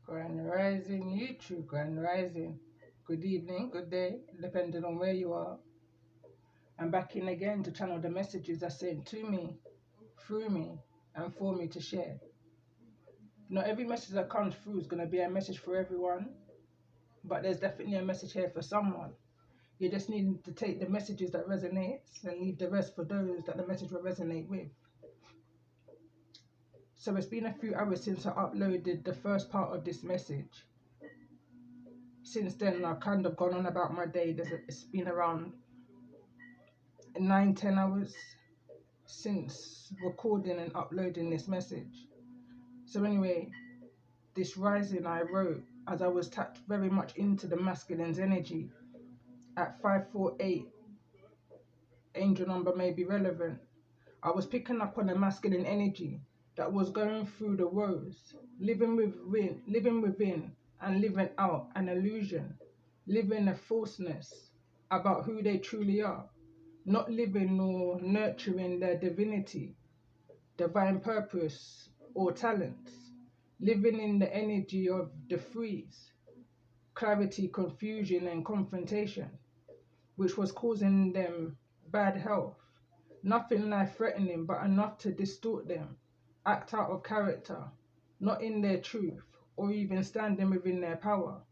Grand Rising YouTube, Grand Rising. Good evening, good day, depending on where you are. I'm back in again to channel the messages are sent to me, through me, and for me to share. Not every message that comes through is going to be a message for everyone, but there's definitely a message here for someone. You just need to take the messages that resonates and leave the rest for those that the message will resonate with. So it's been a few hours since I uploaded the first part of this message. Since then, I've kind of gone on about my day. It's been around 9-10 hours since recording and uploading this message. So anyway, this rising I wrote as I was tapped very much into the masculine's energy at 548. Angel number may be relevant. I was picking up on a masculine energy that was going through the woes, living within and living out an illusion, living a falseness about who they truly are, not living nor nurturing their divinity, divine purpose or talents, living in the energy of the freeze, clarity, confusion and confrontation, which was causing them bad health. Nothing life-threatening, but enough to distort them, act out of character, not in their truth, or even standing within their power.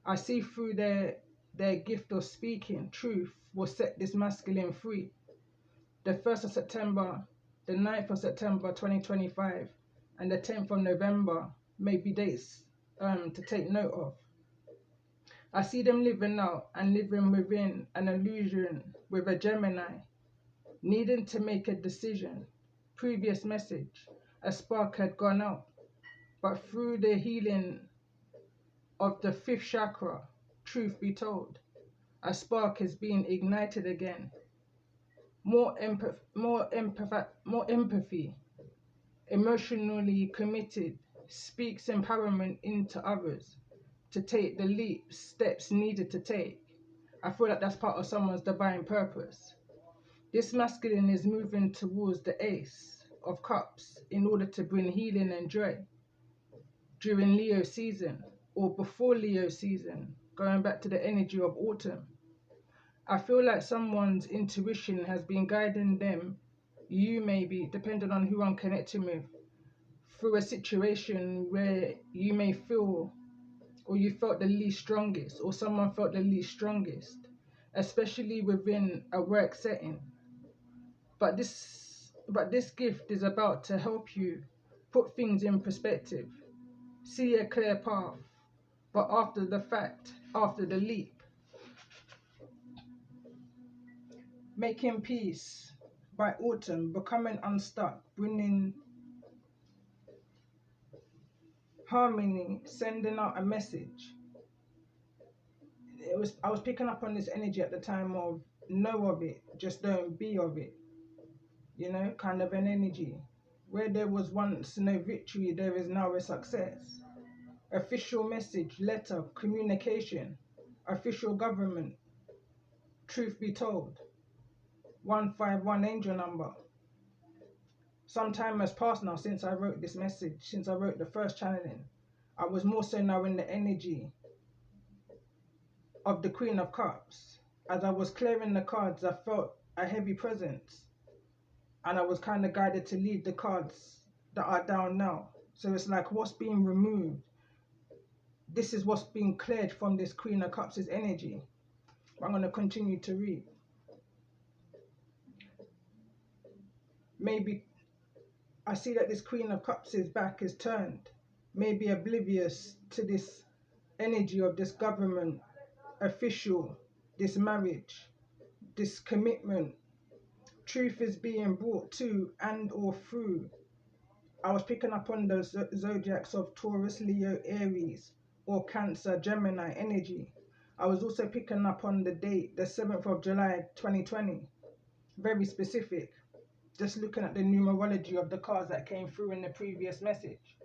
I see through their gift of speaking, truth will set this masculine free. The 1st of September, the 9th of September 2025, and the 10th of November may be dates to take note of. I see them living out and living within an illusion with a Gemini, needing to make a decision. Previous message, a spark had gone out, but through the healing of the 5th chakra, truth be told, a spark is being ignited again. More empathy, emotionally committed, speaks empowerment into others to take the leaps, steps needed to take. I feel like that's part of someone's divine purpose. This masculine is moving towards the Ace of Cups in order to bring healing and joy during Leo season or before Leo season, going back to the energy of autumn. I feel like someone's intuition has been guiding them, you maybe, depending on who I'm connecting with, through a situation where you may feel or you felt the least strongest or someone felt the least strongest, especially within a work setting. But this gift is about to help you put things in perspective, see a clear path, but after the fact, after the leap. Making peace by autumn, becoming unstuck, bringing harmony, sending out a message. I was picking up on this energy at the time of know of it, just don't be of it. You know, kind of an energy. Where there was once no victory, there is now a success. Official message, letter, communication, official government. Truth be told. 151 angel number. Some time has passed now since I wrote this message, since I wrote the first channeling. I was more so now in the energy of the Queen of Cups. As I was clearing the cards, I felt a heavy presence. And I was kind of guided to leave the cards that are down now. So it's like what's being removed. This is what's being cleared from this Queen of Cups' energy. I'm going to continue to read. Maybe I see that this Queen of Cups' back is turned. Maybe oblivious to this energy of this government, official, this marriage, this commitment. Truth is being brought to and or through. I was picking up on the zodiacs of Taurus, Leo, Aries, or Cancer, Gemini energy. I was also picking up on the date, the 7th of July, 2020. Very specific. Just looking at the numerology of the cards that came through in the previous message.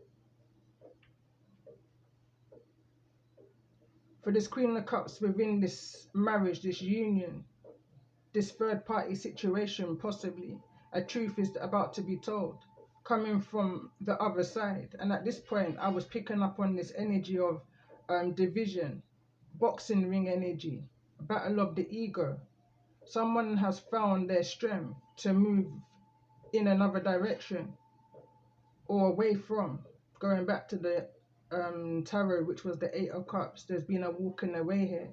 For this Queen of Cups within this marriage, this union, this third party situation possibly, a truth is about to be told. coming from the other side. And at this point, I was picking up on this energy of division, boxing ring energy, battle of the ego. Someone has found their strength to move in another direction or away from. Going back to the tarot, which was the Eight of Cups, there's been a walking away here.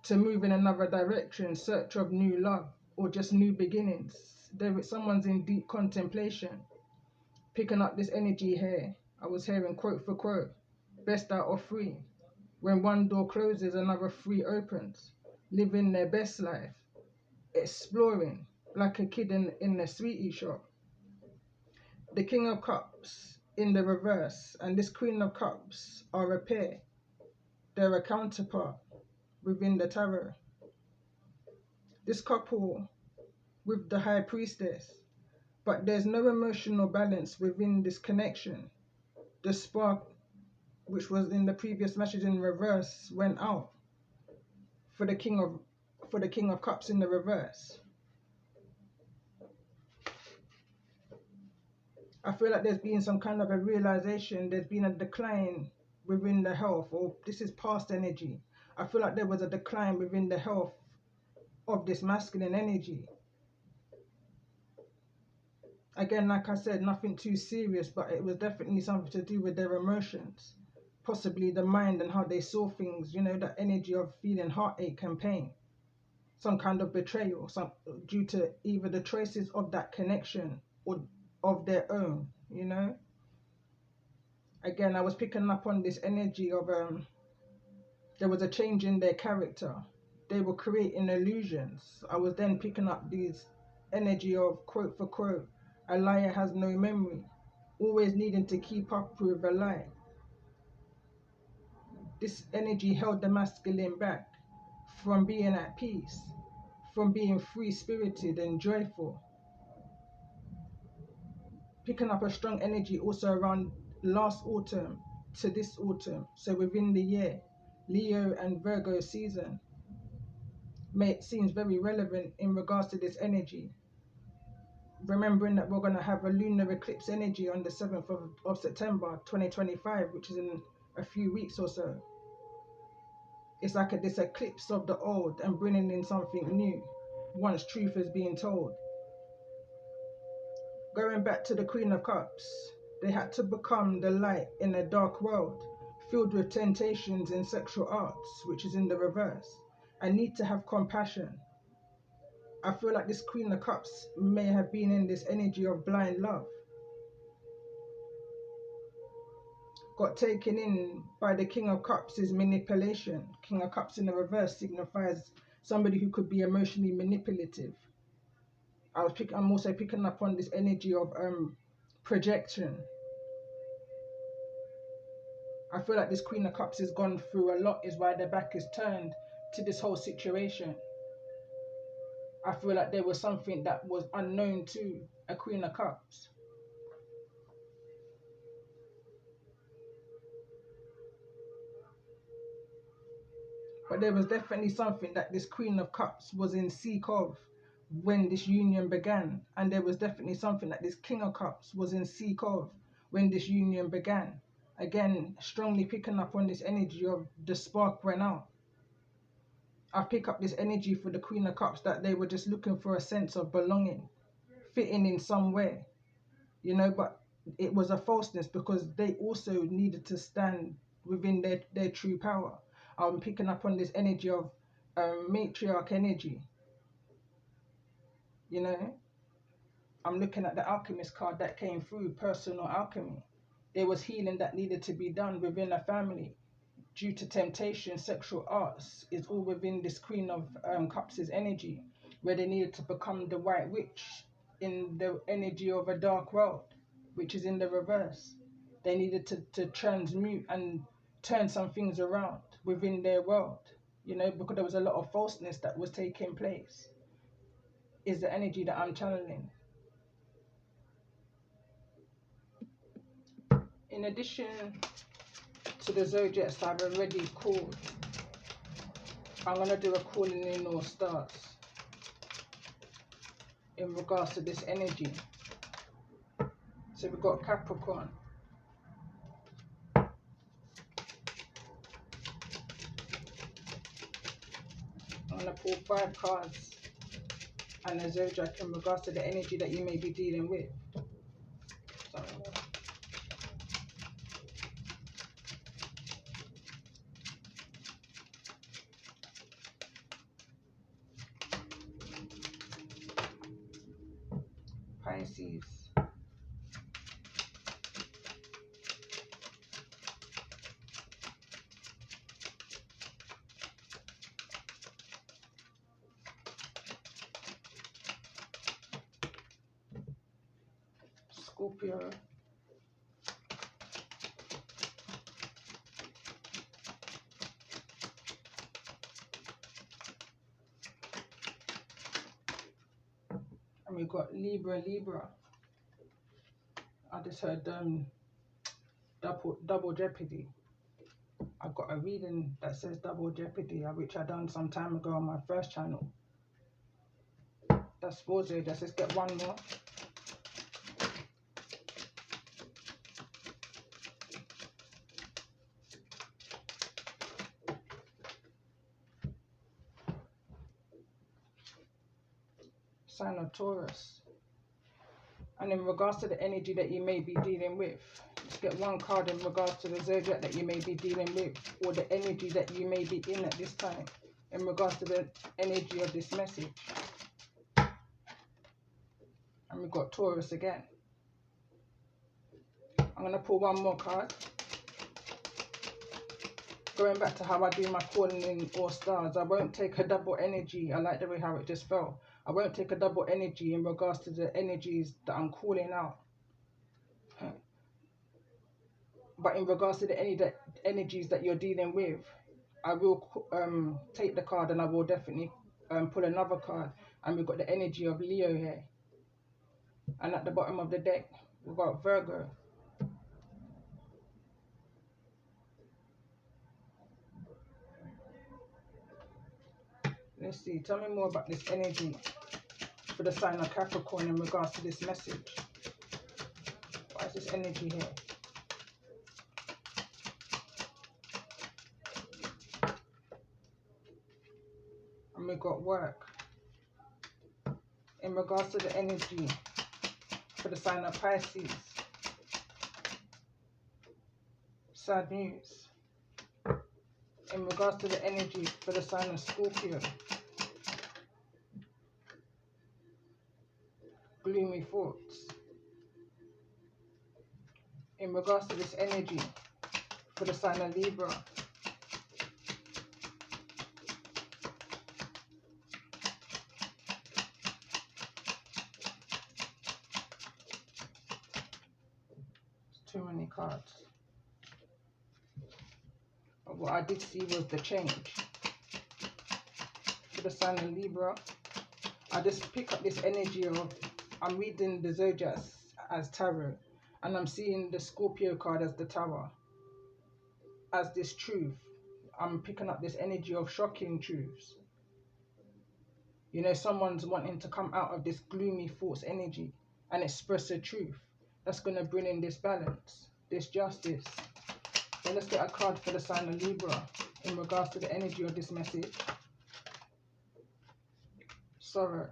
To move in another direction, search of new love or just new beginnings. Someone's in deep contemplation. Picking up this energy here, I was hearing quote for quote, best out of three. When one door closes, another three opens. Living their best life. Exploring like a kid in the sweetie shop. The King of Cups in the reverse and this Queen of Cups are a pair. They're a counterpart within the tarot. This couple with the High Priestess, but there's no emotional balance within this connection. The spark, which was in the previous message in reverse, went out for the King of Cups in the reverse. I feel like there's been some kind of a realization, there's been a decline within the health, or this is past energy. I feel like there was a decline within the health of this masculine energy. Again, like I said, nothing too serious, but it was definitely something to do with their emotions. Possibly the mind and how they saw things, you know, that energy of feeling heartache and pain. Some kind of betrayal, due to either the choices of that connection or of their own, you know. Again, I was picking up on this energy of there was a change in their character. They were creating illusions. I was then picking up these energy of quote for quote, a liar has no memory, always needing to keep up with a lie. This energy held the masculine back from being at peace, from being free-spirited and joyful. Picking up a strong energy also around last autumn to this autumn, so within the year, Leo and Virgo season seems very relevant in regards to this energy. Remembering that we're going to have a lunar eclipse energy on the 7th of September 2025, which is in a few weeks or so. It's like this eclipse of the old and bringing in something new once truth is being told. Going back to the Queen of Cups, they had to become the light in a dark world filled with temptations in sexual arts, which is in the reverse. I need to have compassion. I feel like this Queen of Cups may have been in this energy of blind love. Got taken in by the King of Cups' manipulation. King of Cups in the reverse signifies somebody who could be emotionally manipulative. I'm also picking up on this energy of projection. I feel like this Queen of Cups has gone through a lot, is why their back is turned to this whole situation. I feel like there was something that was unknown to a Queen of Cups. But there was definitely something that this Queen of Cups was in seek of when this union began. And there was definitely something that this King of Cups was in seek of when this union began. Again, strongly picking up on this energy of the spark went out. I pick up this energy for the Queen of Cups that they were just looking for a sense of belonging, fitting in somewhere, you know, but it was a falseness because they also needed to stand within their true power. I'm picking up on this energy of matriarch energy, you know. I'm looking at the alchemist card that came through, personal alchemy. There was healing that needed to be done within a family due to temptation. Sexual arts is all within this Queen of Cups' energy, where they needed to become the white witch in the energy of a dark world, which is in the reverse. They needed to transmute and turn some things around within their world, you know, because there was a lot of falseness that was taking place, is the energy that I'm channeling. In addition to the zodiacs I've already called, I'm going to do a calling in all stars in regards to this energy. So we've got Capricorn. I'm going to pull 5 cards and a zodiac in regards to the energy that you may be dealing with. So, Pisces. Scorpio. And we've got Libra. I just heard double jeopardy. I've got a reading that says double jeopardy, which I done some time ago on my first channel. That's 4 zodiacs. Let's get one more. Sign of Taurus. And in regards to the energy that you may be dealing with, let's get one card in regards to the zodiac that you may be dealing with, or the energy that you may be in at this time, in regards to the energy of this message. And we've got Taurus again. I'm going to pull one more card. Going back to how I do my calling in all stars, I won't take a double energy. I like the way how it just felt. I won't take a double energy in regards to the energies that I'm calling out. But in regards to the energies that you're dealing with, I will take the card, and I will definitely pull another card. And we've got the energy of Leo here. And at the bottom of the deck, we've got Virgo. Let's see, tell me more about this energy for the sign of Capricorn in regards to this message. Why is this energy here? And we got work. In regards to the energy for the sign of Pisces. Sad news. In regards to the energy for the sign of Scorpio. Gloomy thoughts. In regards to this energy for the sign of Libra. Too many cards. But what I did see was the change. For the sign of Libra, I just pick up this energy of, I'm reading the zodiacs as tarot, and I'm seeing the Scorpio card as the Tower, as this truth. I'm picking up this energy of shocking truths. You know, someone's wanting to come out of this gloomy thoughts energy and express the truth. That's going to bring in this balance, this justice. So let's get a card for the sign of Libra in regards to the energy of this message. Sorrow.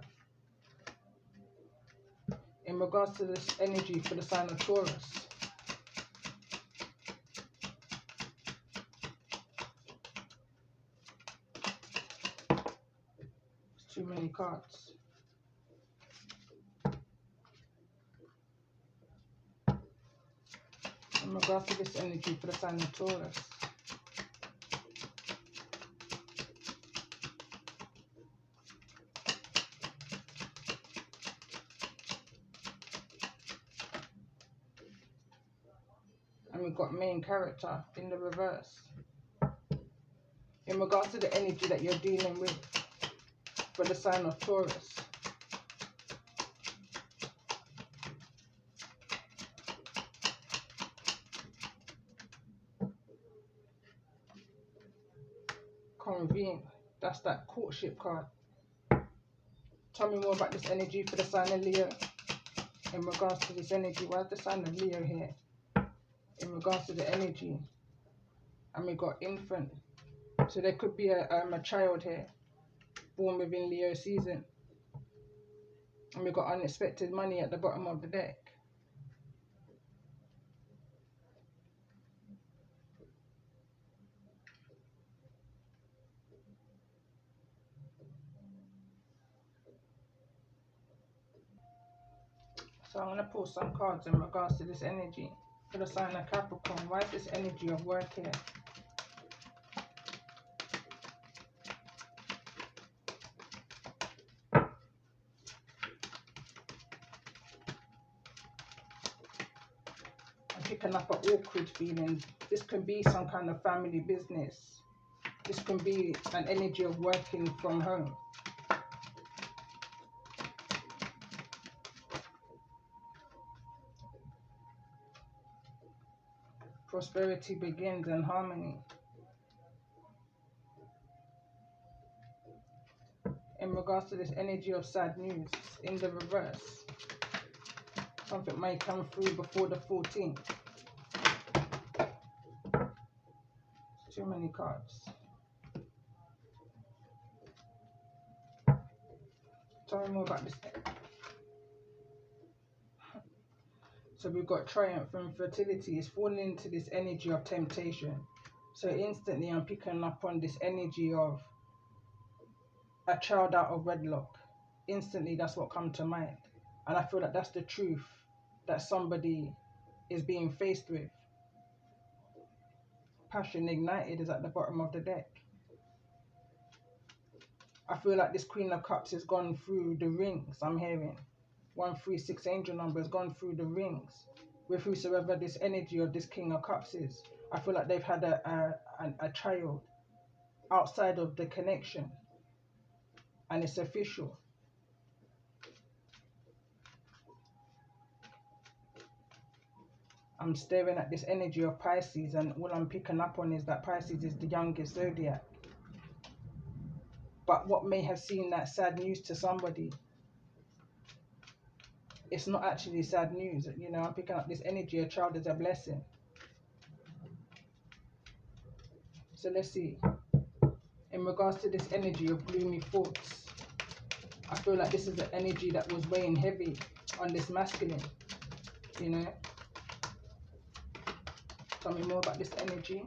In regards to this energy for the sign of Taurus. It's too many cards. In regards to this energy for the sign of Taurus. And we've got main character in the reverse. In regards to the energy that you're dealing with for the sign of Taurus. Convene. That's that courtship card. Tell me more about this energy for the sign of Leo. in regards to this energy. Why is the sign of Leo here? In regards to the energy. And we got infant. So there could be a child here, born within Leo season. And we got unexpected money at the bottom of the deck. So I'm going to pull some cards in regards to this energy. For the sign of Capricorn, why is this energy of work here? I'm picking up an awkward feeling. This can be some kind of family business. This can be an energy of working from home. Prosperity begins and harmony. In regards to this energy of sad news, in the reverse, something may come through before the 14th. Too many cards. Tell me more about this. So we've got triumph and fertility. It's falling into this energy of temptation. So instantly I'm picking up on this energy of a child out of wedlock. Instantly that's what comes to mind. And I feel that that's the truth that somebody is being faced with. Passion ignited is at the bottom of the deck. I feel like this Queen of Cups has gone through the rings. I'm hearing 136 angel number has gone through the rings with whosoever this energy of this King of Cups is. I feel like they've had a child outside of the connection, and it's official. I'm staring at this energy of Pisces, and all I'm picking up on is that Pisces is the youngest zodiac. But what may have seemed that sad news to somebody, it's not actually sad news. You know, I'm picking up this energy, a child is a blessing. So let's see. In regards to this energy of gloomy thoughts, I feel like this is an energy that was weighing heavy on this masculine, you know. Tell me more about this energy.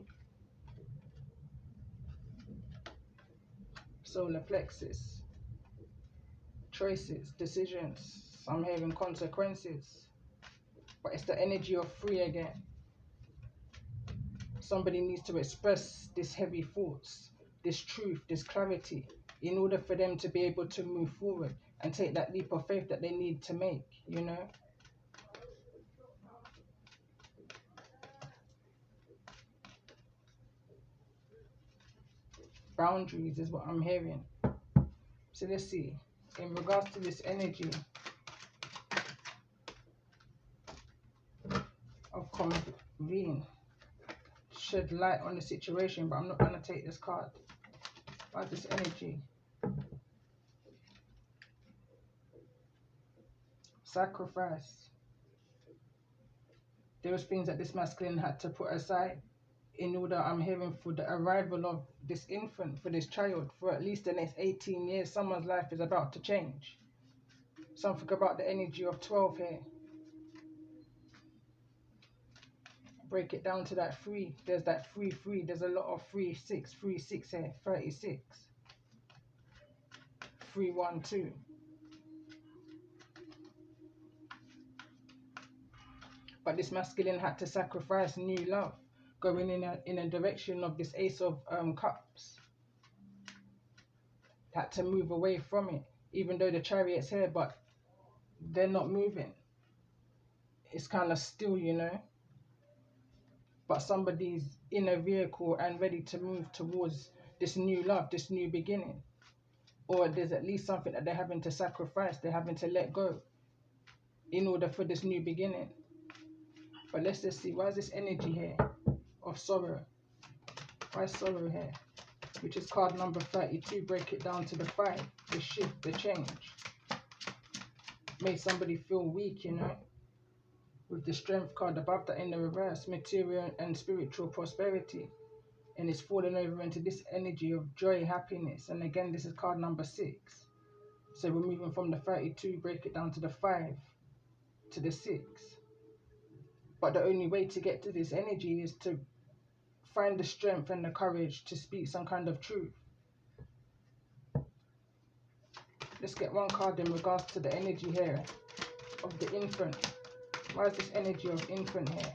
Solar plexus. Choices, decisions. I'm hearing consequences. But it's the energy of free again. Somebody needs to express this heavy thoughts, this truth, this clarity, in order for them to be able to move forward and take that leap of faith that they need to make, you know. Boundaries is what I'm hearing. So let's see. In regards to this energy of convene, shed light on the situation, but I'm not going to take this card. Why this energy? Sacrifice. There was things that this masculine had to put aside in order, I'm hearing, for the arrival of this infant, for this child, for at least the next 18 years. Someone's life is about to change. Something about the energy of 12 here. Break it down to that 3. There's that 3. There's a lot of 3-6 here. 36. 3-1-2. But this masculine had to sacrifice new love, going in a direction of this Ace of Cups. Had to move away from it, even though the Chariot's here, but they're not moving. It's kind of still, you know. But somebody's in a vehicle and ready to move towards this new love, this new beginning. Or there's at least something that they're having to sacrifice, they're having to let go in order for this new beginning. But let's just see, why is this energy here of sorrow? Why is sorrow here? Which is card number 32. Break it down to the 5, the shift, the change. made somebody feel weak, you know. With the strength card above that in the reverse, material and spiritual prosperity. And it's falling over into this energy of joy, happiness. And again, this is card number 6. So we're moving from the 32, break it down to the 5, to the 6. But the only way to get to this energy is to find the strength and the courage to speak some kind of truth. Let's get one card in regards to the energy here of the infant. Why is this energy of infant here?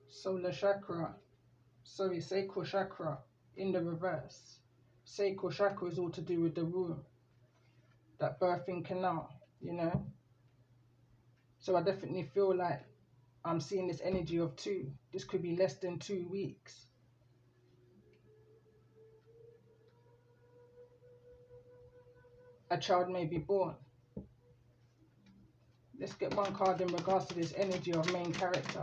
Solar chakra, sorry, sacral chakra in the reverse. Sacral chakra is all to do with the womb, that birthing canal, you know. So I definitely feel like I'm seeing this energy of 2. This could be less than 2 weeks. A child may be born. Let's get one card in regards to this energy of main character.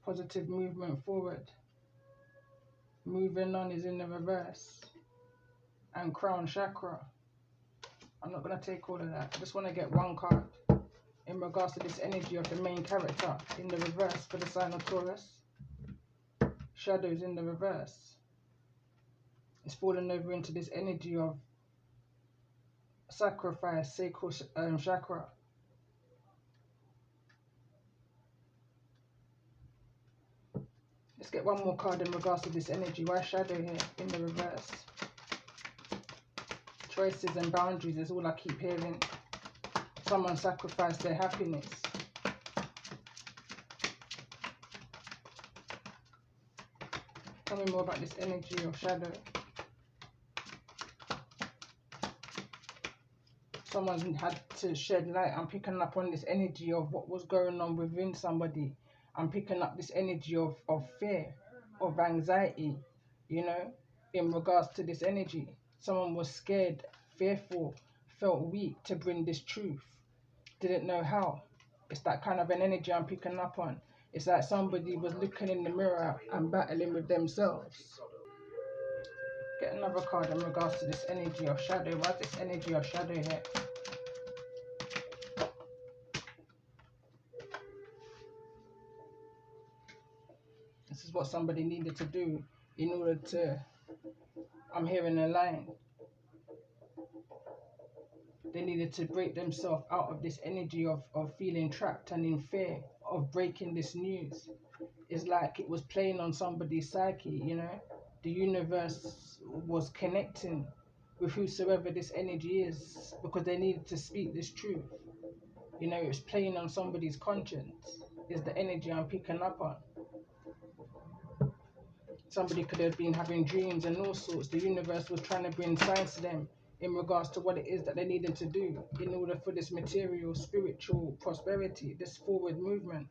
Positive movement forward. Moving on is in the reverse. And crown chakra. I'm not going to take all of that. I just want to get one card in regards to this energy of the main character in the reverse for the sign of Taurus. Shadows in the reverse. It's falling over into this energy of sacrifice, sacral chakra. Let's get one more card in regards to this energy. Why shadow here in the reverse? Choices and boundaries is all I keep hearing. Someone sacrificed their happiness. Tell me more about this energy of shadow. Someone had to shed light. I'm picking up on this energy of what was going on within somebody. I'm picking up this energy of fear, of anxiety, you know, in regards to this energy. Someone was scared, fearful, felt weak to bring this truth. Didn't know how. It's that kind of an energy I'm picking up on. It's like somebody was looking in the mirror and battling with themselves. Get another card in regards to this energy of shadow. What's this energy of shadow here? This is what somebody needed to do in order to, I'm hearing a line. They needed to break themselves out of this energy of feeling trapped and in fear of breaking this news. It's like it was playing on somebody's psyche, you know. The universe was connecting with whosoever this energy is because they needed to speak this truth. You know, it's playing on somebody's conscience is the energy I'm picking up on. Somebody could have been having dreams and all sorts. The universe was trying to bring signs to them in regards to what it is that they needed to do in order for this material, spiritual prosperity, this forward movement.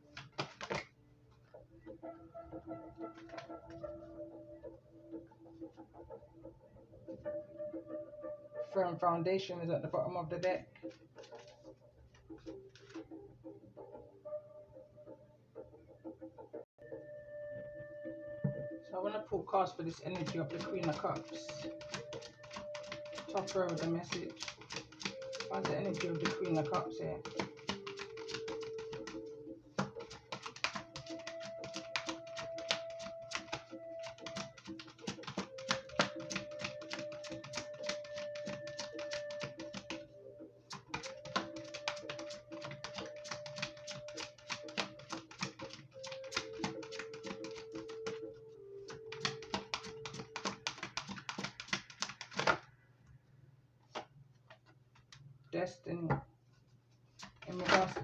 Firm foundation is at the bottom of the deck. So I want to pull cards for this energy of the Queen of Cups. Top row of the message. What's the energy of the Queen of Cups here? Destiny. In regards to,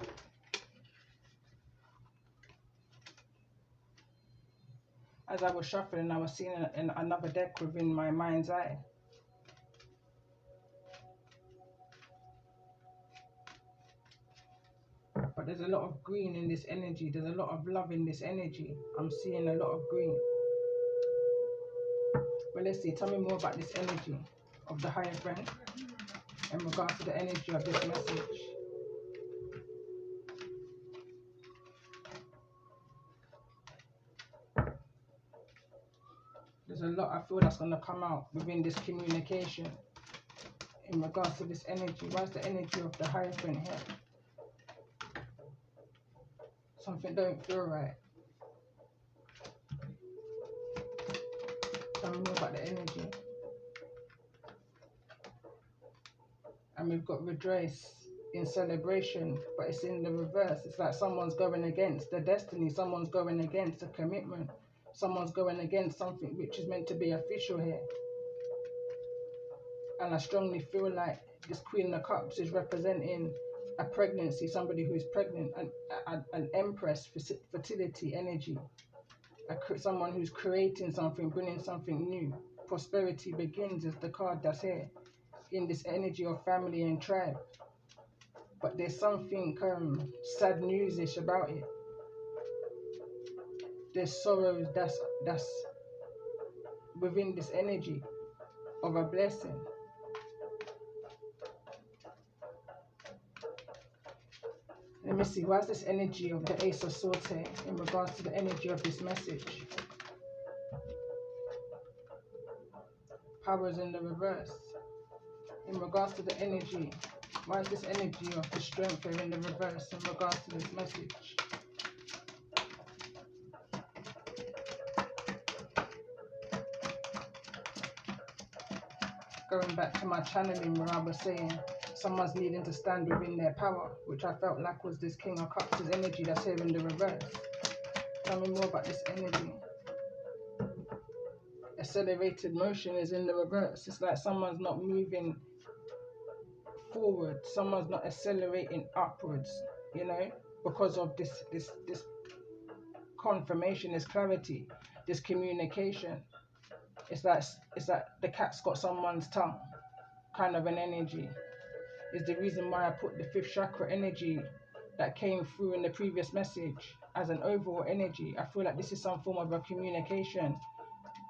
as I was shuffling, I was seeing another deck within my mind's eye. But but there's a lot of green in this energy. There's a lot of love in this energy. I'm seeing a lot of green. But let's see, tell me more about this energy of the higher friend in regards to the energy of this message. There's a lot I feel that's going to come out within this communication in regards to this energy. Why is the energy of the higher friend here? Something don't feel right. Tell me more about the energy. And we've got rejoice in celebration, but it's in the reverse. It's like someone's going against the destiny. Someone's going against a commitment. Someone's going against something which is meant to be official here. And I strongly feel like this Queen of Cups is representing a pregnancy, somebody who's pregnant, an empress, fertility energy, someone who's creating something, bringing something new. Prosperity begins is the card that's here in this energy of family and tribe. But there's something sad news-ish about it. There's sorrows that's within this energy of a blessing. Let me see, why is this energy of the Ace of Swords here in regards to the energy of this message? Powers in the reverse. In regards to the energy, why is this energy of the Strength here in the reverse in regards to this message? Going back to my channeling where I was saying someone's needing to stand within their power, which I felt like was this King of Cups' energy that's here in the reverse. Tell me more about this energy. Accelerated motion is in the reverse. It's like someone's not moving forward. Someone's not accelerating upwards, you know, because of this confirmation, this clarity, this communication. It's like the cat's got someone's tongue, kind of an energy. Is the reason why I put the 5th chakra energy that came through in the previous message as an overall energy. I feel like this is some form of a communication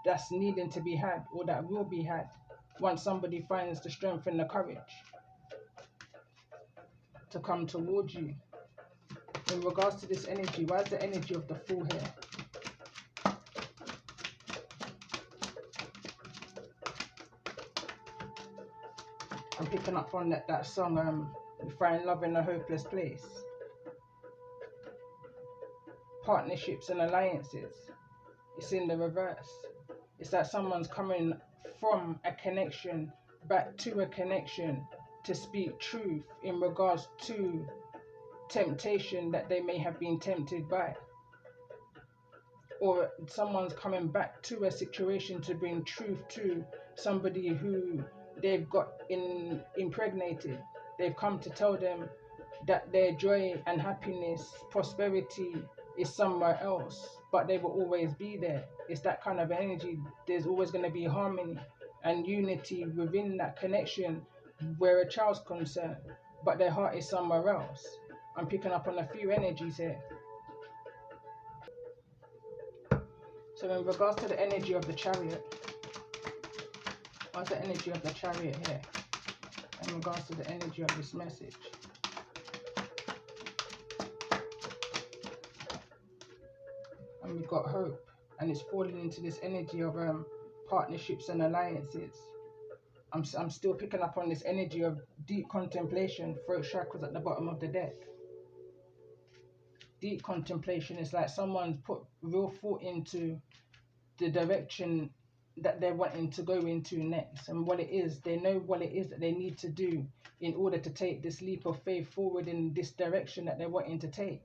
that's needing to be had, or that will be had once somebody finds the strength and the courage to come towards you. In regards to this energy, why is the energy of the Fool here? I'm picking up on that song, You Find Love in a Hopeless Place. Partnerships and alliances. It's in the reverse. It's like someone's coming from a connection back to a connection to speak truth in regards to temptation that they may have been tempted by. Or someone's coming back to a situation to bring truth to somebody who they've got impregnated. They've come to tell them that their joy and happiness, prosperity is somewhere else, but they will always be there. It's that kind of energy. There's always going to be harmony and unity within that connection where a child's concerned, but their heart is somewhere else. I'm picking up on a few energies here. So in regards to the energy of the Chariot, what's the energy of the Chariot here in regards to the energy of this message? And we've got hope, and it's falling into this energy of partnerships and alliances. I'm still picking up on this energy of deep contemplation. Throat chakra's at the bottom of the deck. Deep contemplation is like someone's put real thought into the direction that they're wanting to go into next, and what it is, they know what it is that they need to do in order to take this leap of faith forward in this direction that they're wanting to take.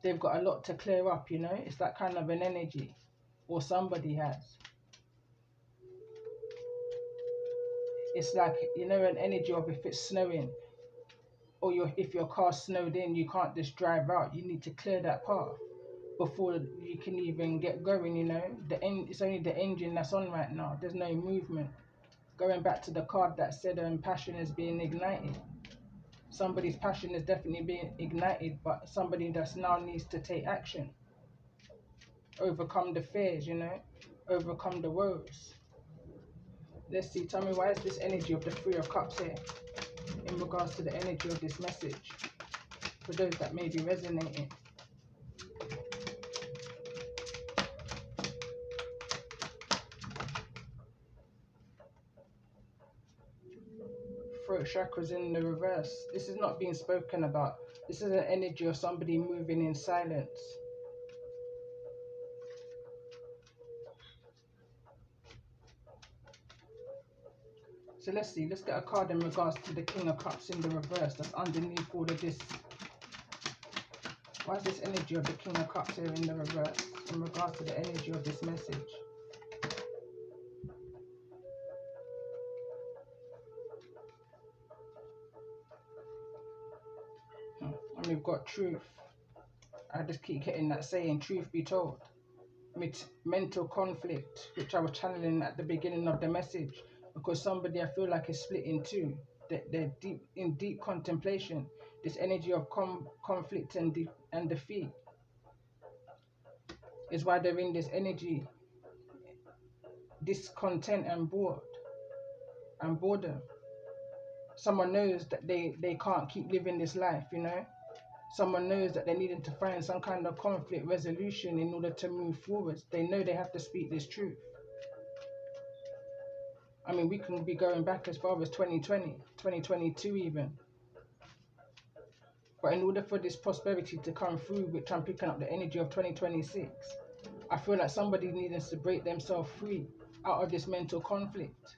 They've got a lot to clear up, you know. It's that kind of an energy, or somebody has. It's like, you know, an energy of if it's snowing, or if your car's snowed in, you can't just drive out. You need to clear that path before you can even get going, you know. It's only the engine that's on right now. There's no movement. Going back to the card that said passion is being ignited. Somebody's passion is definitely being ignited, but somebody that's now needs to take action, overcome the fears, you know, overcome the woes. Let's see, tell me, why is this energy of the Three of Cups here in regards to the energy of this message for those that may be resonating? Throat chakras in the reverse. This is not being spoken about. This is an energy of somebody moving in silence. So let's see, let's get a card in regards to the King of Cups in the reverse that's underneath all of this. Why is this energy of the King of Cups here in the reverse in regards to the energy of this message? And we've got truth. I just keep getting that saying, truth be told. Mental conflict, which I was channeling at the beginning of the message, because somebody, I feel like, is split in two. They're deep contemplation. This energy of conflict and defeat is why they're in this energy, discontent and boredom. Someone knows that they can't keep living this life, you know. Someone knows that they're needing to find some kind of conflict resolution in order to move forwards. They know they have to speak this truth. I mean, we can be going back as far as 2020, 2022 even. But in order for this prosperity to come through, which I'm picking up the energy of 2026, I feel like somebody needs to break themselves free out of this mental conflict.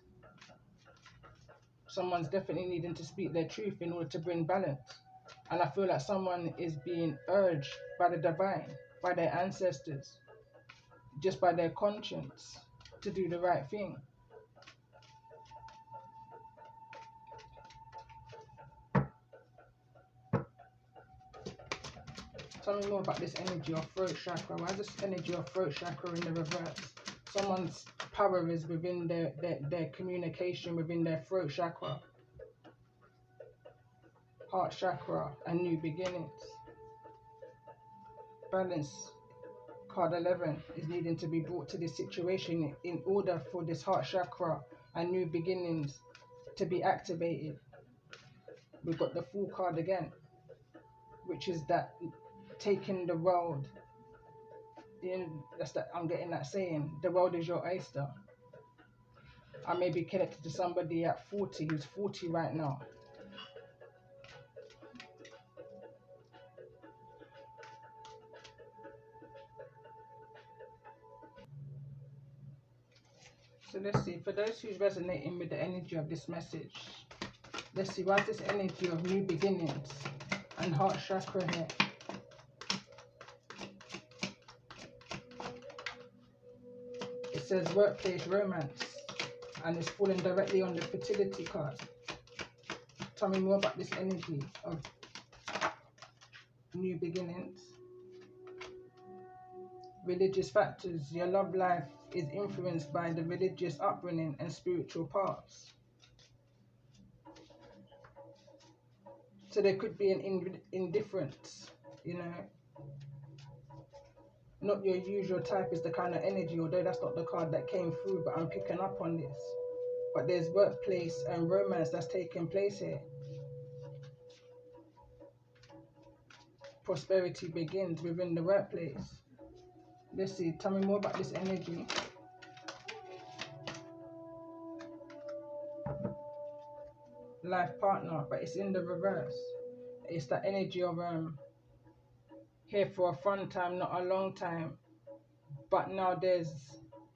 Someone's definitely needing to speak their truth in order to bring balance. And I feel like someone is being urged by the divine, by their ancestors, just by their conscience, to do the right thing. Tell me more about this energy of throat chakra. Why is this energy of throat chakra in the reverse? Someone's power is within their communication, within their throat chakra. Heart chakra and new beginnings. Balance. Card 11 is needing to be brought to this situation in order for this heart chakra and new beginnings to be activated. We've got the Fool card again, which is that taking the world in. That's that I'm getting that saying, the world is your oyster. I may be connected to somebody at 40 who's 40 right now. So let's see, for those who's resonating with the energy of this message, let's see, why is this energy of new beginnings and heart chakra here? It says workplace romance, and it's falling directly on the fertility card. Tell me more about this energy of new beginnings. Religious factors. Your love life is influenced by the religious upbringing and spiritual paths. So there could be an indifference, you know. Not your usual type is the kind of energy, although that's not the card that came through, but I'm picking up on this. But there's workplace and romance that's taking place here. Prosperity begins within the workplace. Let's see, tell me more about this energy. Life partner, but it's in the reverse. It's that energy of here for a fun time, not a long time. But now there's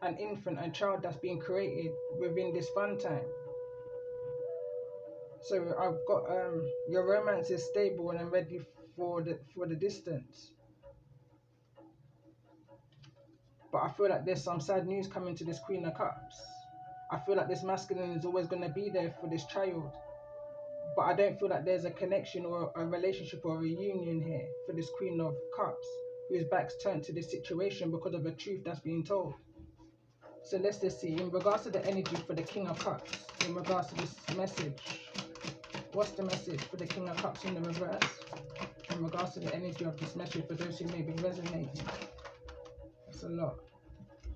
an infant, a child that's being created within this fun time. So I've got your romance is stable and I'm ready for the distance. But I feel like there's some sad news coming to this Queen of Cups. I feel like this masculine is always going to be there for this child. But I don't feel like there's a connection or a relationship or a reunion here for this Queen of Cups, whose back's turned to this situation because of a truth that's being told. So let's just see, in regards to the energy for the King of Cups, in regards to this message, What's the message for the King of Cups in the reverse in regards to the energy of this message for those who may be resonating? That's a lot.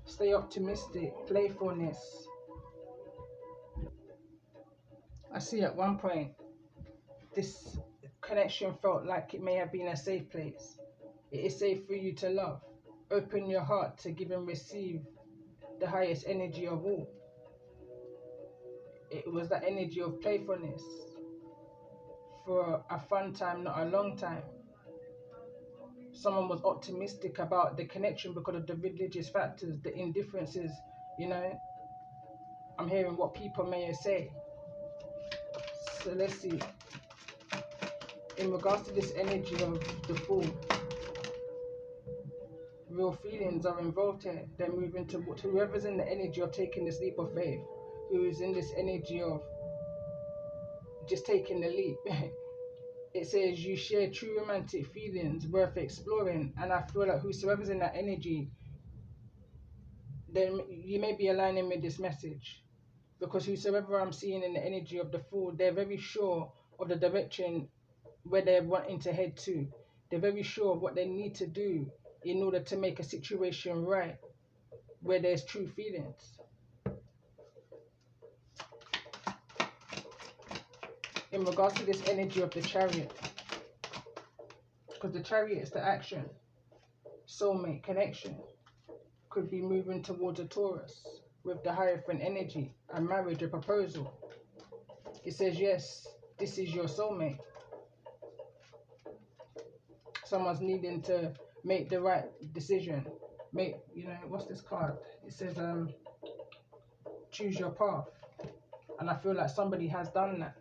Stay optimistic, playfulness. I see at one point this connection felt like it may have been a safe place. It is safe for you to love. Open your heart to give and receive the highest energy of all. It was that energy of playfulness for a fun time, not a long time. Someone was optimistic about the connection because of the religious factors, the indifferences, you know. I'm hearing what people may say. So let's see. In regards to this energy of the Fool, real feelings are involved here. They're moving towards whoever's in the energy of taking this leap of faith, who is in this energy of just taking the leap. It says you share true romantic feelings worth exploring, and I feel like whosoever's in that energy, then you may be aligning with this message, because whosoever I'm seeing in the energy of the Fool, they're very sure of the direction where they're wanting to head to. They're very sure of what they need to do in order to make a situation right where there's true feelings. In regards to this energy of the Chariot, because the Chariot is the action, soulmate connection, could be moving towards a Taurus with the Hierophant energy, a marriage, a proposal. It says, yes, this is your soulmate. Someone's needing to make the right decision. Make, you know, what's this card? It says, choose your path. And I feel like somebody has done that.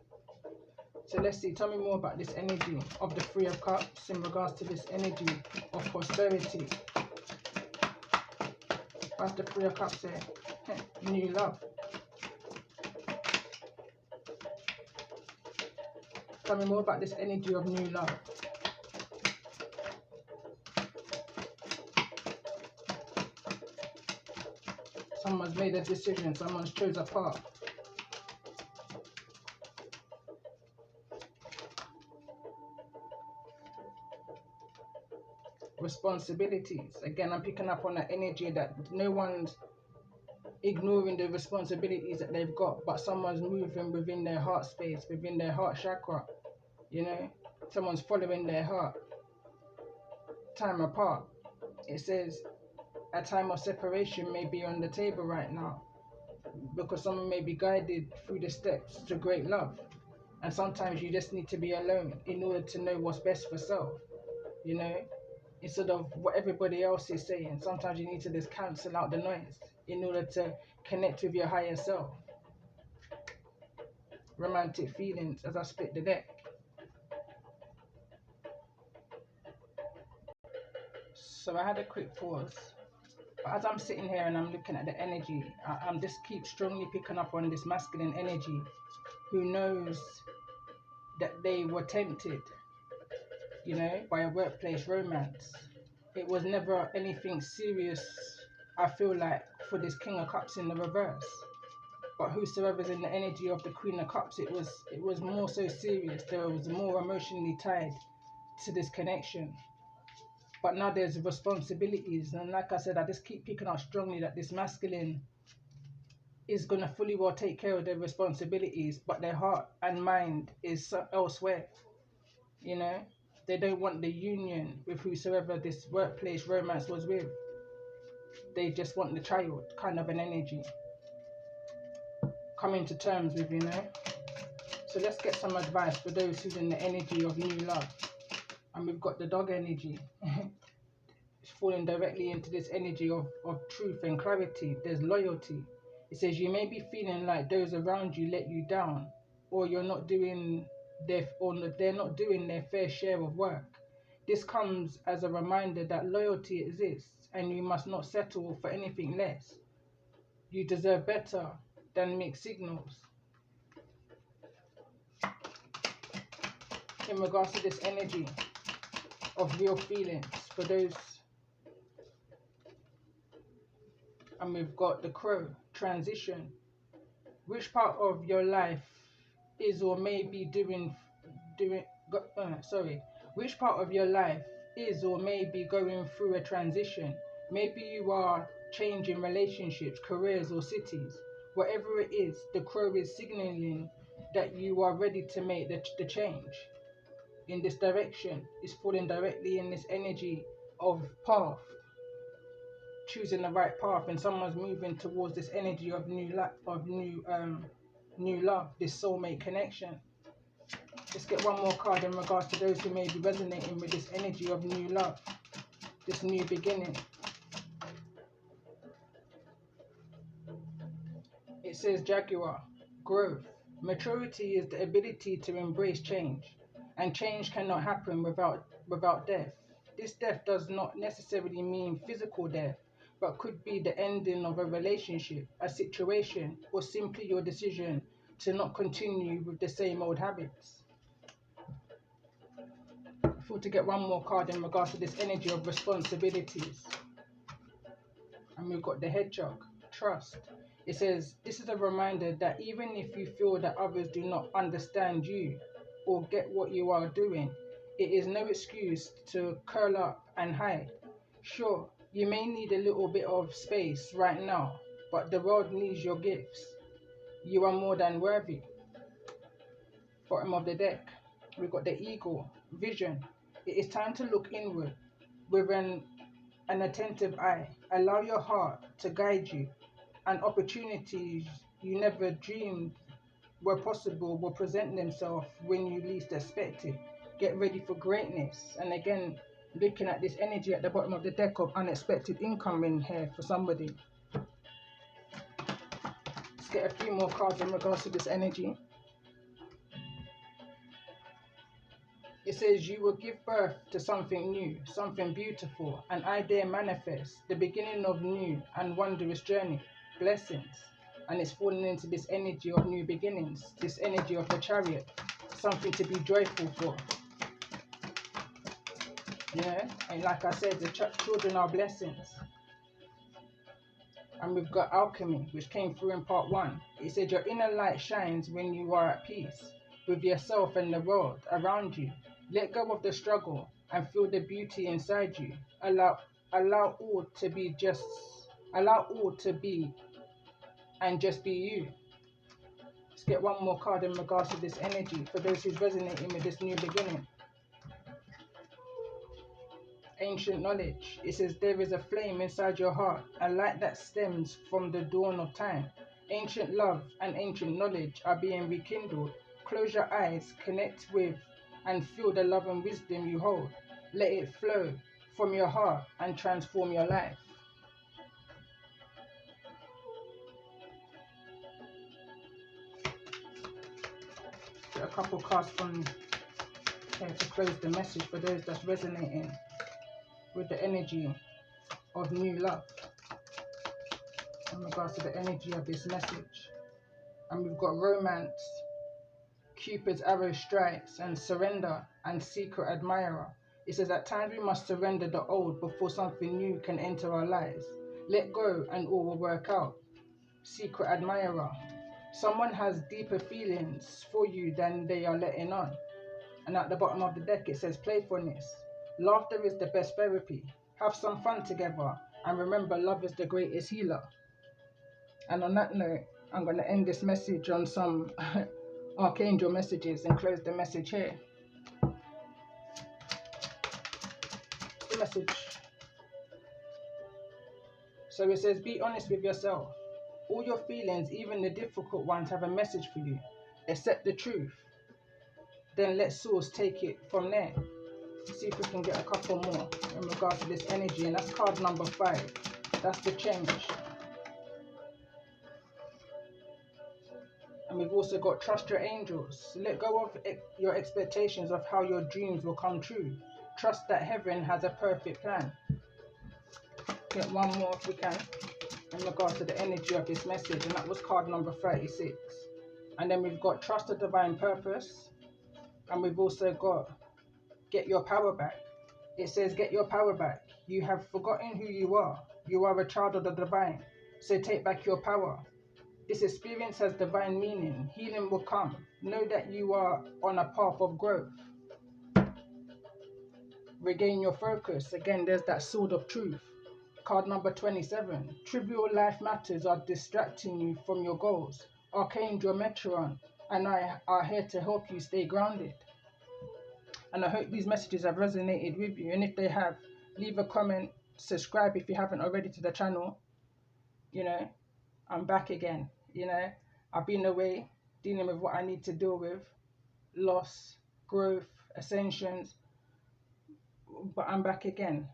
So let's see, tell me more about this energy of the Three of Cups in regards to this energy of prosperity. What's the Three of Cups here? New love. Tell me more about this energy of new love. Someone's made a decision, someone's chose a path. Responsibilities. Again, I'm picking up on that energy that no one's ignoring the responsibilities that they've got, but someone's moving within their heart space, within their heart chakra. You know, someone's following their heart. Time apart. It says a time of separation may be on the table right now, because someone may be guided through the steps to great love. And sometimes you just need to be alone in order to know what's best for self, you know, instead of what everybody else is saying. Sometimes you need to just cancel out the noise in order to connect with your higher self. Romantic feelings as I split the deck. So I had a quick pause. But as I'm sitting here and I'm looking at the energy, I'm just keep strongly picking up on this masculine energy who knows that they were tempted, you know, by a workplace romance. It was never anything serious, I feel like, for this King of Cups in the reverse. But whosoever's in the energy of the Queen of Cups, it was more so serious. There was more emotionally tied to this connection. But now there's responsibilities, and like I said, I just keep picking up strongly that this masculine is going to fully well take care of their responsibilities, but their heart and mind is elsewhere. You know, they don't want the union with whosoever this workplace romance was with. They just want the child, kind of an energy. Coming to terms with, you know. So let's get some advice for those who's in the energy of new love. And we've got the dog energy. It's falling directly into this energy of truth and clarity. There's loyalty. It says you may be feeling like those around you let you down, or they're not doing their fair share of work. This comes as a reminder that loyalty exists and you must not settle for anything less. You deserve better than mixed signals. In regards to this energy of real feelings for those, and we've got the Crow, transition. Which part of your life is or may be which part of your life is or may be going through a transition. Maybe you are changing relationships, careers, or cities. Whatever it is, the crow is signaling that you are ready to make the change in this direction. Is falling directly in this energy of path, choosing the right path, and someone's moving towards this energy of new love, this soulmate connection. Let's get one more card in regards to those who may be resonating with this energy of new love, this new beginning. It says Jaguar, growth. Maturity is the ability to embrace change, and change cannot happen without death. This death does not necessarily mean physical death, but could be the ending of a relationship, a situation, or simply your decision to not continue with the same old habits. I thought to get one more card in regards to this energy of responsibilities. And we've got the hedgehog, trust. It says, this is a reminder that even if you feel that others do not understand you or get what you are doing, it is no excuse to curl up and hide. Sure, you may need a little bit of space right now, but the world needs your gifts. You are more than worthy. Bottom of the deck, we've got the eagle, vision. It is time to look inward with an attentive eye. Allow your heart to guide you, and opportunities you never dreamed were possible will present themselves when you least expect it. Get ready for greatness. And again, looking at this energy at the bottom of the deck of unexpected income in here for somebody. Let's get a few more cards in regards to this energy. It says you will give birth to something new, something beautiful, an idea manifests, the beginning of new and wondrous journey, blessings. And it's falling into this energy of new beginnings, this energy of the chariot, something to be joyful for. Yeah, and like I said, the children are blessings. And we've got alchemy, which came through in part 1. It said your inner light shines when you are at peace with yourself and the world around you. Let go of the struggle and feel the beauty inside you. Allow all to be and just be you. Let's get one more card in regards to this energy for those who's resonating with this new beginning. Ancient knowledge. It says there is a flame inside your heart, a light that stems from the dawn of time. Ancient love and ancient knowledge are being rekindled. Close your eyes, connect with and feel the love and wisdom you hold. Let it flow from your heart and transform your life. Get a couple cards from here to close the message for those that's resonating with the energy of new love in regards to the energy of this message. And we've got romance, Cupid's arrow strikes, and surrender and secret admirer. It says at times we must surrender the old before something new can enter our lives. Let go and all will work out. Secret admirer. Someone has deeper feelings for you than they are letting on. And at the bottom of the deck it says playfulness. Laughter is the best therapy. Have some fun together and remember love is the greatest healer. And on that note, I'm going to end this message on some archangel messages and close the message here. The message. So it says, be honest with yourself. All your feelings, even the difficult ones, have a message for you. Accept the truth. Then let source take it from there. See if we can get a couple more in regards to this energy. And that's card number 5. That's the change. And we've also got trust your angels. Let go of your expectations of how your dreams will come true. Trust that heaven has a perfect plan. Get one more if we can in regards to the energy of this message, and that was card number 36. And then we've got trust the divine purpose, and we've also got get your power back. It says get your power back. You have forgotten who you are. You are a child of the divine, so take back your power. This experience has divine meaning. Healing will come. Know that you are on a path of growth. Regain your focus. Again, there's that sword of truth. Card number 27. Trivial life matters are distracting you from your goals. Archangel Metron and I are here to help you stay grounded. And I hope these messages have resonated with you. And if they have, leave a comment, subscribe if you haven't already to the channel. You know, I'm back again. You know, I've been away dealing with what I need to deal with, loss, growth, ascensions, but I'm back again.